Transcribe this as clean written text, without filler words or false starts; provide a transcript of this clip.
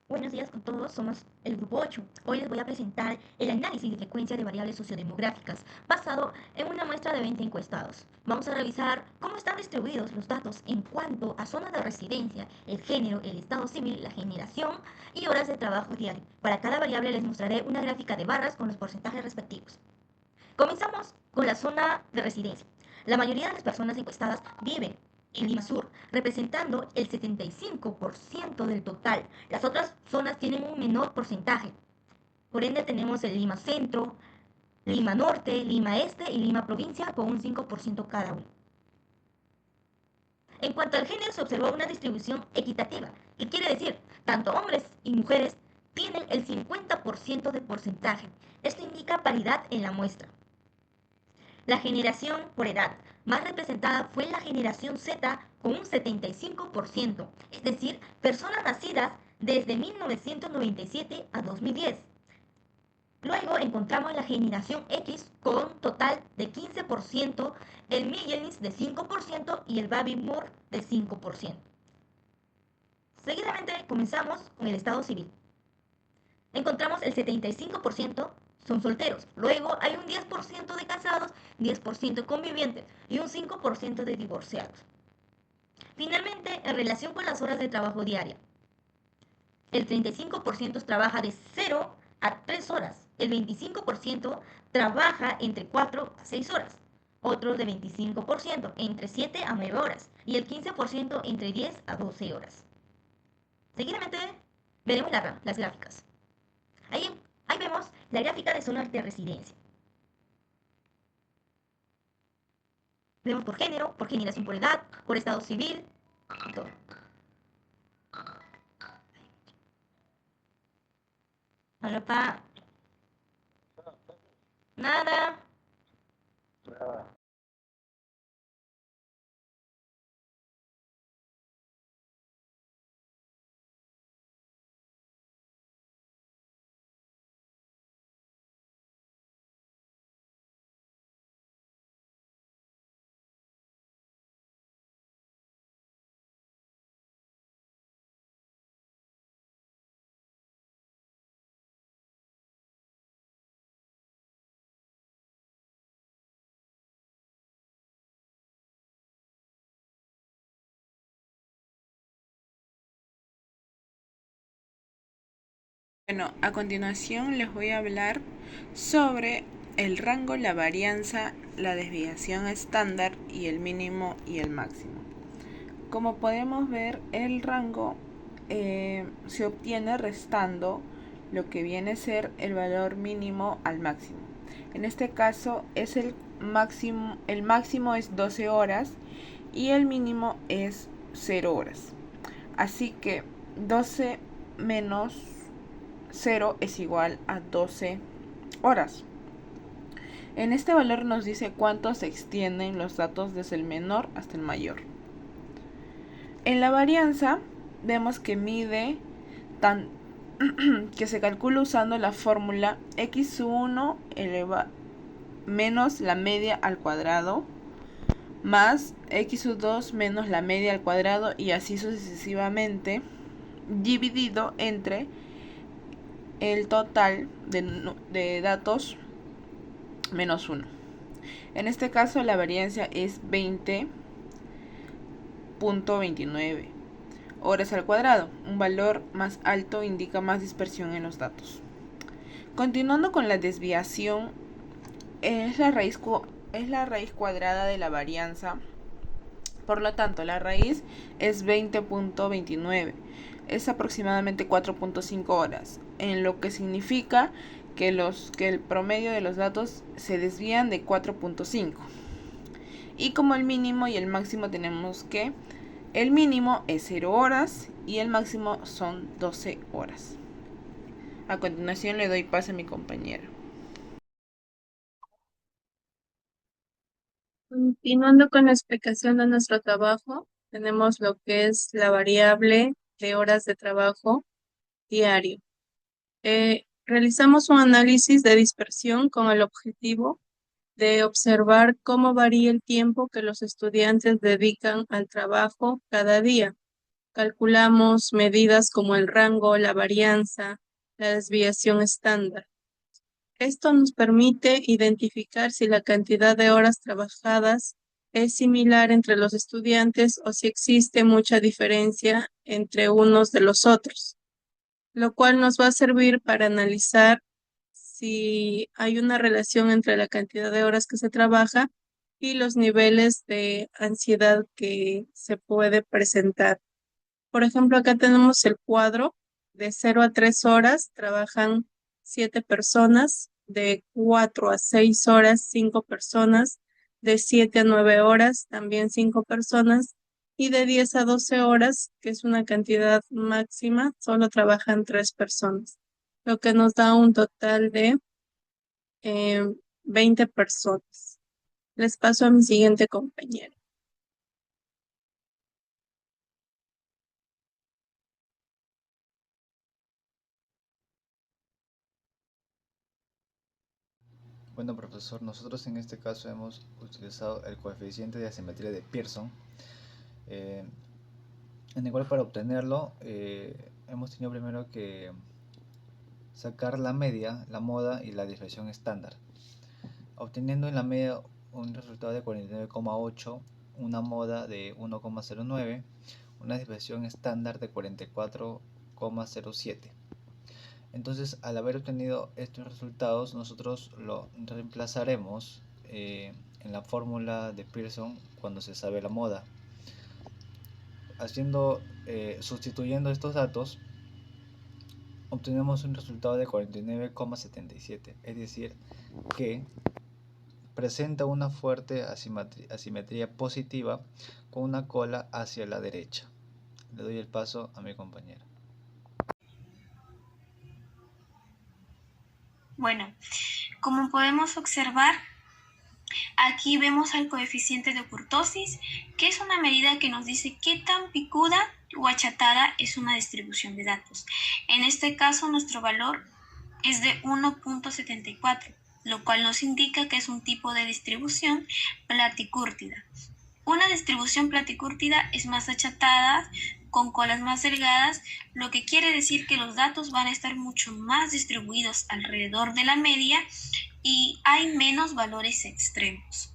Buenos días con todos, somos el grupo 8. Hoy les voy a presentar el análisis de frecuencia de variables sociodemográficas basado en una muestra de 20 encuestados. Vamos a revisar cómo están distribuidos los datos en cuanto a zonas de residencia, el género, el estado civil, la generación y horas de trabajo diario. Para cada variable les mostraré una gráfica de barras con los porcentajes respectivos. Comenzamos con la zona de residencia. La mayoría de las personas encuestadas viven en Lima Sur, representando el 75% del total. Las otras zonas tienen un menor porcentaje. Por ende tenemos el Lima Centro, Lima Norte, Lima Este y Lima Provincia con un 5% cada uno. En cuanto al género se observó una distribución equitativa, que quiere decir, tanto hombres y mujeres tienen el 50% de porcentaje. Esto indica paridad en la muestra. La generación por edad más representada fue la generación Z con un 75%, es decir, personas nacidas desde 1997 a 2010. Luego encontramos la generación X con un total de 15%, el millennials de 5% y el baby boomer de 5%. Seguidamente comenzamos con el estado civil. Encontramos el 75% son solteros. Luego hay un 10% de casados, 10% convivientes y un 5% de divorciados. Finalmente, en relación con las horas de trabajo diaria, el 35% trabaja de 0 a 3 horas, el 25% trabaja entre 4 a 6 horas, otros de 25% entre 7 a 9 horas y el 15% entre 10 a 12 horas. Seguidamente veremos las gráficas. Ahí vemos la gráfica de zonas de residencia. Vemos por género, por generación por edad, por estado civil y todo. Ahora nada. Bueno, a continuación les voy a hablar sobre el rango, la varianza, la desviación estándar y el mínimo y el máximo. Como podemos ver, el rango se obtiene restando lo que viene a ser el valor mínimo al máximo. En este caso es el máximo es 12 horas y el mínimo es 0 horas. Así que 12 menos 0 es igual a 12 horas. En este valor nos dice cuánto se extienden los datos desde el menor hasta el mayor. En la varianza vemos que mide que se calcula usando la fórmula x1 menos la media al cuadrado más x2 menos la media al cuadrado y así sucesivamente, dividido entre el total de datos menos 1. En este caso la varianza es 20.29 horas al cuadrado. Un valor más alto indica más dispersión en los datos. Continuando con la desviación, es la raíz cuadrada de la varianza. Por lo tanto, la raíz es 20.29. Es aproximadamente 4.5 horas, en lo que significa que el promedio de los datos se desvían de 4.5. Y como el mínimo y el máximo tenemos que el mínimo es 0 horas y el máximo son 12 horas. A continuación le doy paso a mi compañera. Continuando con la explicación de nuestro trabajo, tenemos lo que es la variable de horas de trabajo diario. Realizamos un análisis de dispersión con el objetivo de observar cómo varía el tiempo que los estudiantes dedican al trabajo cada día. calculamos medidas como el rango, la varianza, la desviación estándar. Esto nos permite identificar si la cantidad de horas trabajadas es similar entre los estudiantes o si existe mucha diferencia entre unos de los otros, lo cual nos va a servir para analizar si hay una relación entre la cantidad de horas que se trabaja y los niveles de ansiedad que se puede presentar. Por ejemplo, acá tenemos el cuadro de 0 a 3 horas, trabajan 7 personas, de 4 a 6 horas, 5 personas, de 7 a 9 horas, también 5 personas, y de 10 a 12 horas, que es una cantidad máxima, solo trabajan 3 personas, lo que nos da un total de eh, 20 personas. Les paso a mi siguiente compañero. Bueno, profesor, nosotros en este caso hemos utilizado el coeficiente de asimetría de Pearson, eh, en el cual para obtenerlo hemos tenido primero que sacar la media, la moda y la desviación estándar, obteniendo en la media un resultado de 49,8, una moda de 1,09, una desviación estándar de 44,07. Entonces, al haber obtenido estos resultados, nosotros lo reemplazaremos en la fórmula de Pearson cuando se sabe la moda. Sustituyendo estos datos, obtenemos un resultado de 49,77, es decir, que presenta una fuerte asimetría positiva con una cola hacia la derecha. Le doy el paso a mi compañera. Bueno, como podemos observar, aquí vemos al coeficiente de kurtosis, que es una medida que nos dice qué tan picuda o achatada es una distribución de datos. En este caso, nuestro valor es de 1.74, lo cual nos indica que es un tipo de distribución platicúrtida. Una distribución platicúrtida es más achatada, con colas más delgadas, lo que quiere decir que los datos van a estar mucho más distribuidos alrededor de la media y hay menos valores extremos.